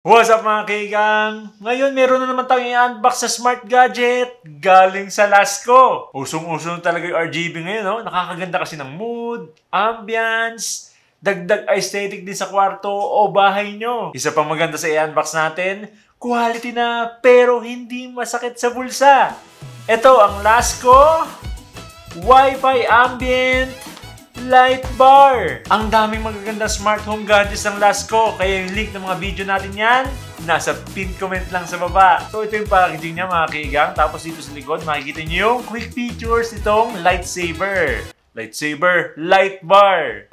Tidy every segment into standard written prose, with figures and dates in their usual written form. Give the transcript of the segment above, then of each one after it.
What's up mga kaigang? Ngayon meron na naman tayong i-unbox sa smart gadget galing sa Lasco. Usong-usong talaga yung RGB ngayon, no? Nakakaganda kasi ng mood, ambience, dagdag aesthetic din sa kwarto o bahay nyo. Isa pang maganda sa i-unbox natin, quality na pero hindi masakit sa bulsa. Ito ang Lasco Wi-Fi Ambient Light Bar. Ang daming magagandang smart home gadgets ng Lasco. Kaya yung link ng mga video natin yan, nasa pin comment lang sa baba. So ito yung packaging niya mga kaigang. Tapos dito sa likod, makikita niyo yung quick features nitong Lightsaber. Lightsaber Light Bar.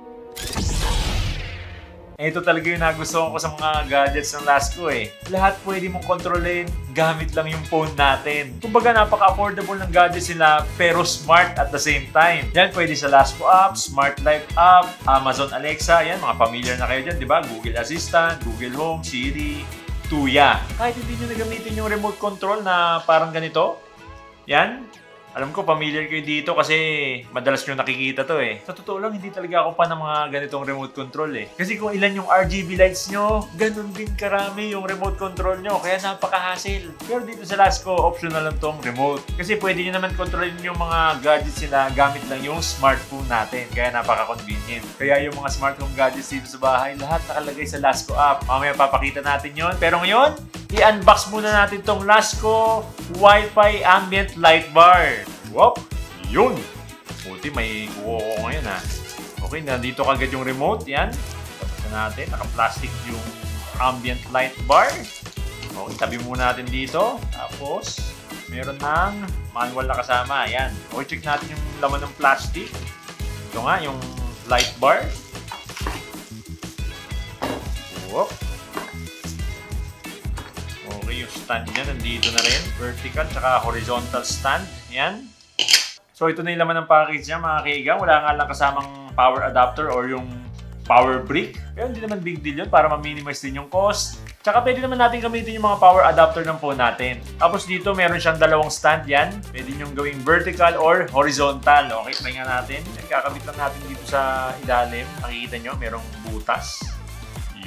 Ito talaga yung nagustuhan ko sa mga gadgets ng Lasco eh. Lahat pwede mong kontrolin gamit lang yung phone natin. Kumbaga napaka-affordable ng gadgets nila pero smart at the same time. Yan pwede sa Lasco app, Smart Life app, Amazon Alexa. Yan, mga familiar na kayo dyan, di ba? Google Assistant, Google Home, Siri, Tuya. Kahit hindi nyo nagamitin yung remote control na parang ganito, yan. Alam ko, familiar kayo dito kasi madalas nyo nakikita to eh. Sa totoo lang, hindi talaga ako pa ng mga ganitong remote control eh. Kasi kung ilan yung RGB lights nyo, ganun din karami yung remote control nyo. Kaya napaka-hassle. Pero dito sa Lasco, optional lang tong remote. Kasi pwede nyo naman kontrolin yung mga gadgets nila gamit lang yung smartphone natin. Kaya napaka-convenient. Kaya yung mga smart home gadgets dito sa bahay, lahat nakalagay sa Lasco app. Mamaya papakita natin yon. Pero ngayon, i-unbox muna natin tong Lasco Wi-Fi Ambient Light Bar. Wop! Yun! Buti may kuha ko ngayon ha. Okay, nandito kagad yung remote. Yan. Tapos na natin. Naka-plastic yung ambient light bar. Okay, tabi muna natin dito. Tapos, meron ng manual na kasama. Yan. Okay, check natin yung laman ng plastic. Ito nga, yung light bar. Wop! Okay, yung stand niya nandito na rin. Vertical, tsaka horizontal stand. Yan. So, ito na yung laman ng package niya, mga kaigang. Wala nga lang kasamang power adapter or yung power brick. Pero hindi naman big deal yun para ma-minimize din yung cost. Tsaka pwede naman natin gamitin yung mga power adapter ng phone natin. Tapos dito, meron siyang dalawang stand yan. Pwede nyo gawing vertical or horizontal. Okay, try nga natin. Kakabit lang natin dito sa ilalim. Nakikita nyo, merong butas.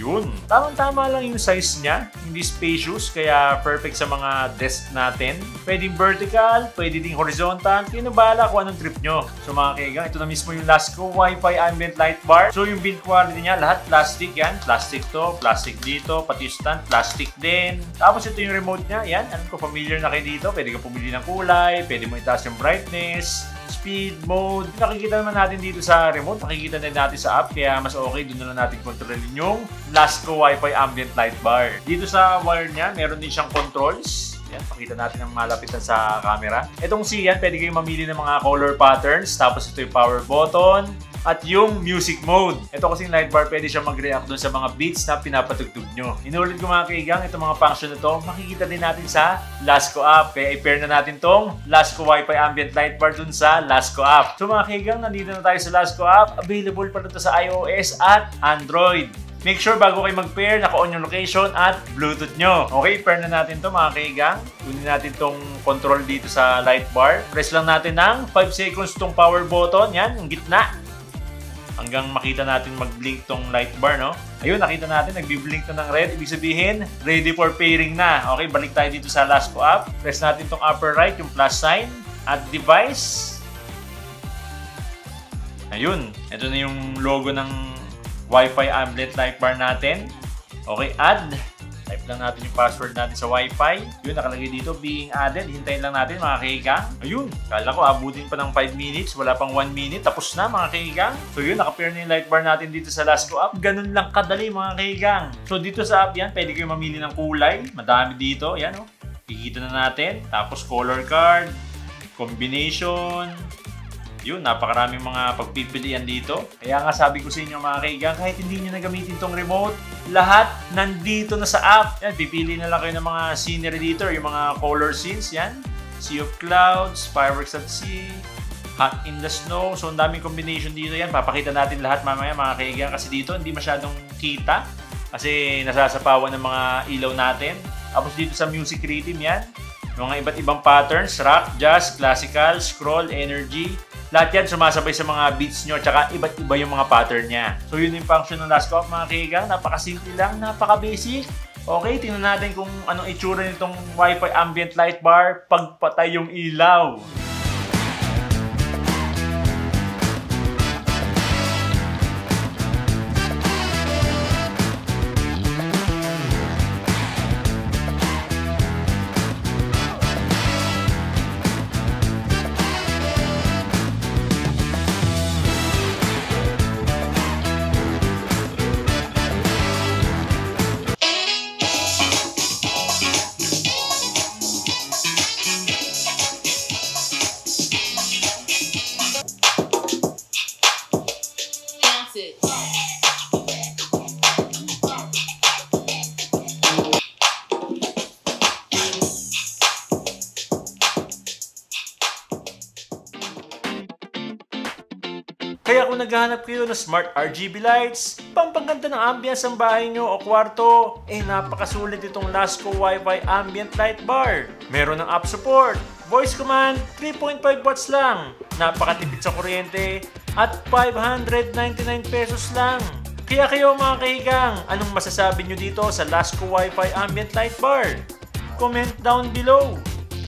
Yun. Tamang-tama lang yung size niya. Hindi spacious, kaya perfect sa mga desk natin. Pwedeng vertical, pwede ding horizontal. Kaya bahala kung anong trip nyo. So mga kaigang, ito na mismo yung Lasco Wi-Fi Ambient Light Bar. So yung build quality niya, lahat plastic yan. Plastic to, plastic dito, pati yung stand, plastic din. Tapos ito yung remote niya. Yan, alam ko familiar na kayo dito. Pwede ka pumili ng kulay, pwede mo itaas yung brightness, speed, mode. Nakikita naman natin dito sa remote. Nakikita din natin sa app. Kaya mas okay. Doon na lang natin kontrolin yung Lasco Wi-Fi Ambient Light Bar. Dito sa wire niya, meron din siyang controls. Yan, pakita natin ang malapitan sa camera. Itong C yan, pwede kayong mamili ng mga color patterns. Tapos ito yung power button. At yung music mode. Ito kasing light bar, pwede siya mag-react doon sa mga beats na pinapatugtog nyo. Inulit ko mga kaigang, itong mga function na to, makikita din natin sa Lasco app. Kaya i-pair na natin tong Lasco Wi-Fi Ambient Light Bar dun sa Lasco app. So mga kaigang, nandito na tayo sa Lasco app. Available pa ito sa iOS at Android. Make sure bago kayo mag-pair, naka-on yung location at Bluetooth nyo. Okay, pair na natin to mga kaigang. Kunin natin tong control dito sa light bar. Press lang natin ng 5 seconds tong power button. Yan, yung gitna. Hanggang makita natin mag-blink tong light bar, no? Ayun, nakita natin, nagbi-blink na ng red. Ibig sabihin, ready for pairing na. Okay, balik tayo dito sa Lasco app. Press natin tong upper right, yung plus sign. Add device. Ayun, ito na yung logo ng Wi-Fi Ambient Light Bar natin. Okay, add. Type lang natin yung password natin sa Wi-Fi. Yun, nakalagay dito, being added. Hintayin lang natin mga kaigang. Ayun, kala ko abutin pa ng 5 minutes. Wala pang 1 minute. Tapos na mga kaigang. So yun, nakapair na yung light bar natin dito sa Lasco app. Ganun lang kadali mga kaigang. So dito sa app yan, pwede kayo mamili ng kulay. Madami dito. Yan o. Kikita na natin. Tapos color card. Combination. Yun, napakaraming mga pagpipilian dito. Kaya nga sabi ko sa inyo mga kaigang, kahit hindi nyo nagamitin tong remote, lahat nandito na sa app. Yan, pipili na lang kayo ng mga scenery dito, yung mga color scenes. Yan, Sea of Clouds, Fireworks at Sea, Hot in the Snow. So, ang daming combination dito yan. Papakita natin lahat mamaya mga kaigang kasi dito hindi masyadong kita kasi nasasapawan ng mga ilaw natin. Tapos dito sa music rhythm yan, mga iba't ibang patterns, rock, jazz, classical, scroll, energy. Lahat yan sumasabay sa mga beats nyo, tsaka iba't iba yung mga pattern niya. So yun yung function ng Lasco app mga kaigang. Napakasimple lang, napaka-basic. Okay, tingnan natin kung anong itsura nitong Wi-Fi ambient light bar pag patay yung ilaw. Kaya kung naghahanap kayo ng smart RGB lights, pampaganda ng ambience ang bahay nyo o kwarto, napakasulit itong Lasco Wi-Fi Ambient Light Bar. Meron ng app support, voice command, 3.5 watts lang, napakatipid sa kuryente, at 599 pesos lang. Kaya kayo mga kahigang, anong masasabi nyo dito sa Lasco Wi-Fi Ambient Light Bar? Comment down below!